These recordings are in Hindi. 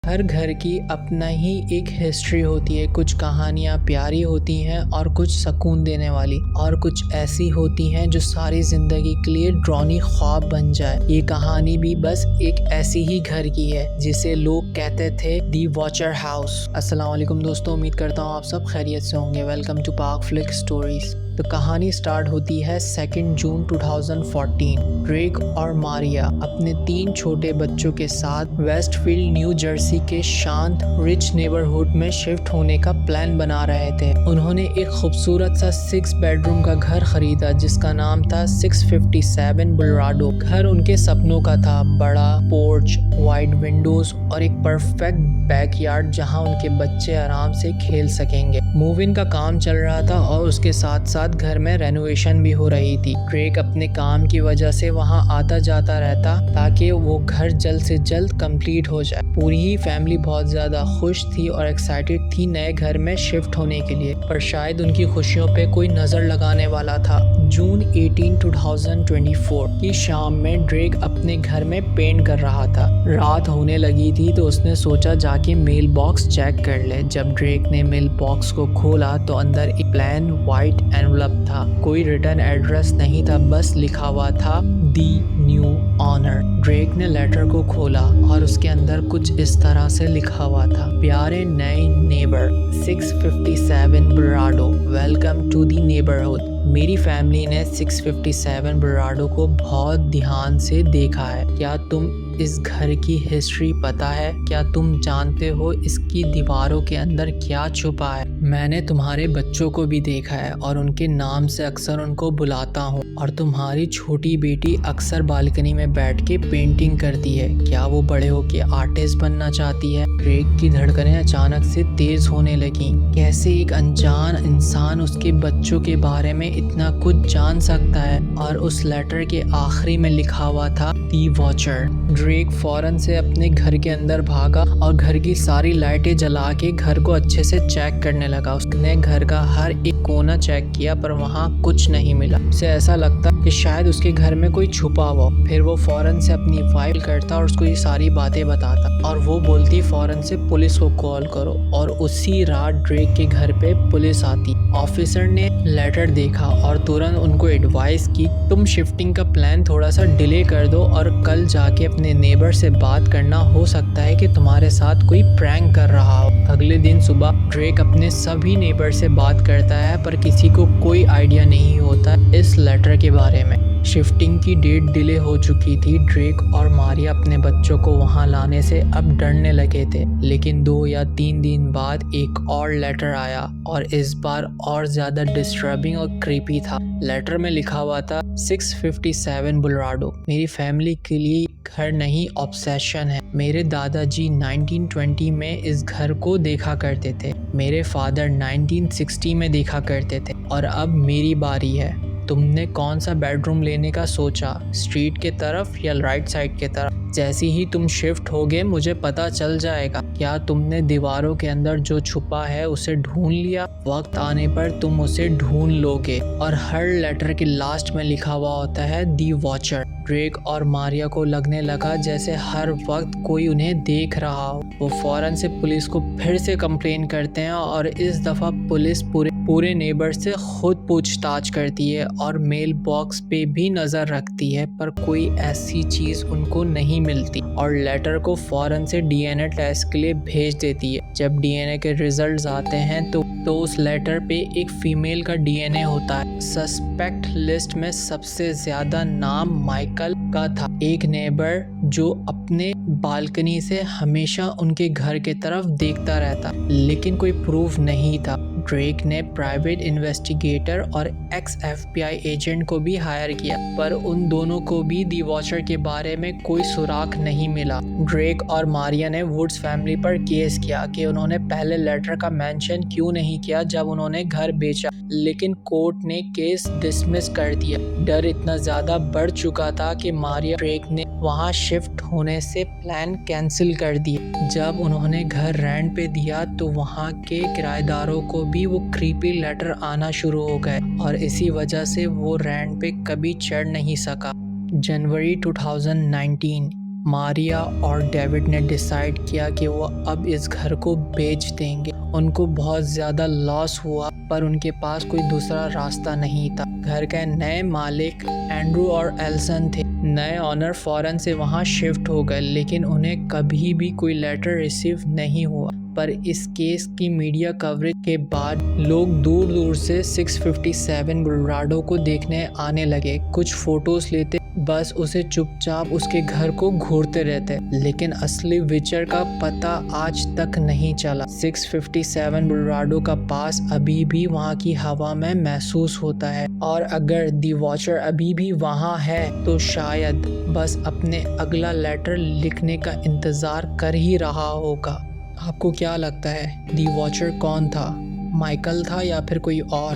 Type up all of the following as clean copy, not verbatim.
हर घर की अपना ही एक हिस्ट्री होती है। कुछ कहानियाँ प्यारी होती हैं और कुछ सुकून देने वाली, और कुछ ऐसी होती हैं जो सारी ज़िंदगी के लिए ड्रॉनी ख्वाब बन जाए। ये कहानी भी बस एक ऐसी ही घर की है जिसे लोग कहते थे दी वॉचर हाउस। अस्सलाम वालेकुम दोस्तों, उम्मीद करता हूँ आप सब खैरियत से होंगे। वेलकम टू पाक फ्लिक स्टोरीज। तो कहानी स्टार्ट होती है 2 जून 2014। ड्रेक और मारिया अपने 3 छोटे बच्चों के साथ वेस्टफील्ड न्यू जर्सी के शांत रिच नेबरहुड में शिफ्ट होने का प्लान बना रहे थे। उन्होंने एक खूबसूरत सा 6 बेडरूम का घर खरीदा जिसका नाम था 657 बुलराडो। घर उनके सपनों का था, बड़ा पोर्च, वाइड विंडोज और एक परफेक्ट बैकयार्ड जहां उनके बच्चे आराम से खेल सकेंगे। मूव इन का काम चल रहा था और उसके साथ साथ घर में रेनोवेशन भी हो रही थी। ड्रेक अपने काम की वजह से वहां आता जाता रहता ताकि वो घर जल्द से जल्द कंप्लीट हो जाए। पूरी ही फैमिली बहुत ज्यादा खुश थी और एक्साइटेड थी नए घर में शिफ्ट होने के लिए, पर शायद उनकी खुशियों पे कोई नजर लगाने वाला था। जून 18, 2024 की शाम में ड्रेक अपने घर में पेंट कर रहा था। रात होने लगी थी तो उसने सोचा जाके मेल बॉक्स चेक कर ले। जब ड्रेक ने मेल बॉक्स को खोला तो अंदर एक प्लेन व्हाइट एनवलप था। कोई रिटर्न एड्रेस नहीं था, बस लिखा हुआ था दी न्यू ऑनर। ड्रेक ने लेटर को खोला और उसके अंदर कुछ इस तरह से लिखा हुआ था, प्यारे नए नेबर 657 बुलराडो, वेलकम टू दी नेबरहुड। मेरी फैमिली ने 657 बुलराडो को बहुत ध्यान से देखा है। क्या तुम इस घर की हिस्ट्री पता है? क्या तुम जानते हो इसकी दीवारों के अंदर क्या छुपा है? मैंने तुम्हारे बच्चों को भी देखा है और उनके नाम से अक्सर उनको बुलाता हूँ, और तुम्हारी छोटी बेटी अक्सर बालकनी में बैठ के पेंटिंग करती है। क्या वो बड़े होके आर्टिस्ट बनना चाहती है? ड्रेक की धड़कनें अचानक से तेज होने लगी। कैसे एक अनजान इंसान उसके बच्चों के बारे में इतना कुछ जान सकता है? और उस लेटर के आखिरी में लिखा हुआ था दी वॉचर। ड्रेक फौरन से अपने घर के अंदर भागा और घर की सारी लाइटें जला के घर को अच्छे से चेक करने लगा। उसने घर का हर एक कोना चेक किया पर वहाँ कुछ नहीं मिला। उसे ऐसा लगता कि शायद उसके घर में कोई छुपा हुआ। फिर वो फौरन से अपनी वाइफ करता और उसको ये सारी बातें बताता, और वो बोलती फौरन से पुलिस को कॉल करो। और उसी रात ड्रेक के घर पे पुलिस आती। ऑफिसर ने लेटर देखा और तुरंत उनको एडवाइस की, तुम शिफ्टिंग का प्लान थोड़ा सा डिले कर दो और कल जाके अपने नेबर से बात करना। हो सकता है कि तुम्हारे साथ कोई प्रैंक कर रहा हो। अगले दिन सुबह ड्रेक अपने सभी नेबर से बात करता है पर किसी को कोई आइडिया नहीं होता इस लेटर के बारे में। शिफ्टिंग की डेट डिले हो चुकी थी। ड्रेक और मारिया अपने बच्चों को वहां लाने से अब डरने लगे थे, लेकिन 2 या 3 दिन बाद एक और लेटर आया और इस बार और ज्यादा डिस्टर्बिंग और क्रीपी था। लेटर में लिखा हुआ था 657 बुलराडो, मेरी फैमिली के लिए घर नहीं ऑब्सेशन है। मेरे दादाजी 1920 में इस घर को देखा करते थे, मेरे फादर 1960 में देखा करते थे, और अब मेरी बारी है। तुमने कौन सा बेडरूम लेने का सोचा, स्ट्रीट के तरफ या राइट साइड के तरफ? जैसे ही तुम शिफ्ट होगे मुझे पता चल जाएगा। क्या तुमने दीवारों के अंदर जो छुपा है उसे ढूंढ लिया? वक्त आने पर तुम उसे ढूंढ लोगे। और हर लेटर के लास्ट में लिखा हुआ होता है दी वॉचर। ड्रेक और मारिया को लगने लगा जैसे हर वक्त कोई उन्हें देख रहा हो। वो फौरन से पुलिस को फिर से कंप्लेन करते हैं और इस दफा पुलिस पूरे नेबर से खुद पूछताछ करती है और मेल बॉक्स पे भी नजर रखती है, पर कोई ऐसी चीज उनको नहीं मिलती, और लेटर को फौरन से डीएनए टेस्ट के लिए भेज देती है। जब डीएनए के रिजल्ट्स आते हैं तो उस लेटर पे एक फीमेल का डीएनए होता है। सस्पेक्ट लिस्ट में सबसे ज्यादा नाम माइकल का था, एक नेबर जो अपने बालकनी से हमेशा उनके घर के तरफ देखता रहता, लेकिन कोई प्रूफ नहीं था। ड्रेक ने प्राइवेट इन्वेस्टिगेटर और एक्स FBI एजेंट को भी हायर किया, पर उन दोनों को भी दी वॉचर के बारे में कोई सुराग नहीं मिला। ड्रेक और मारिया ने वुड्स फैमिली पर केस किया कि उन्होंने पहले लेटर का मेंशन क्यों नहीं किया जब उन्होंने घर बेचा, लेकिन कोर्ट ने केस डिसमिस कर दिया। डर इतना ज्यादा बढ़ चुका था कि मारिया ड्रेक ने वहां शिफ्ट होने से प्लान कैंसिल कर दिया। जब उन्होंने घर रेंट पे दिया तो वहां के किराएदारों को भी वो क्रीपी लेटर आना शुरू हो गए, और इसी वजह से वो रेंट पे कभी चढ़ नहीं सका। जनवरी 2019 मारिया और डेविड ने डिसाइड किया कि वो अब इस घर को बेच देंगे। उनको बहुत ज़्यादा लॉस हुआ पर उनके पास कोई दूसरा रास्ता नहीं था। घर के नए मालिक एंड्रू और एल्सन थे। नए ऑनर फौरन से वहाँ शिफ्ट हो गए, लेकिन उन्हें कभी भी कोई लेटर रिसीव नहीं हुआ। पर इस केस की मीडिया कवरेज के बाद लोग दूर दूर से 657 बुलराडो को देखने आने लगे। कुछ फोटोज लेते, बस उसे चुपचाप उसके घर को घूरते रहते, लेकिन असली विचर का पता आज तक नहीं चला। 657 बुलराडो का पास अभी भी वहाँ की हवा में महसूस होता है, और अगर दी वॉचर अभी भी वहाँ है तो शायद बस अपने अगला लेटर लिखने का इंतज़ार कर ही रहा होगा। आपको क्या लगता है, दी वॉचर कौन था? माइकल था या फिर कोई और,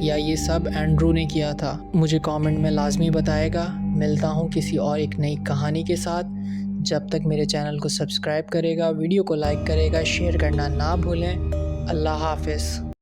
या ये सब एंड्रू ने किया था? मुझे कमेंट में लाजमी बताएगा। मिलता हूँ किसी और एक नई कहानी के साथ। जब तक मेरे चैनल को सब्सक्राइब करेगा, वीडियो को लाइक करेगा, शेयर करना ना भूलें। अल्लाह हाफिज़।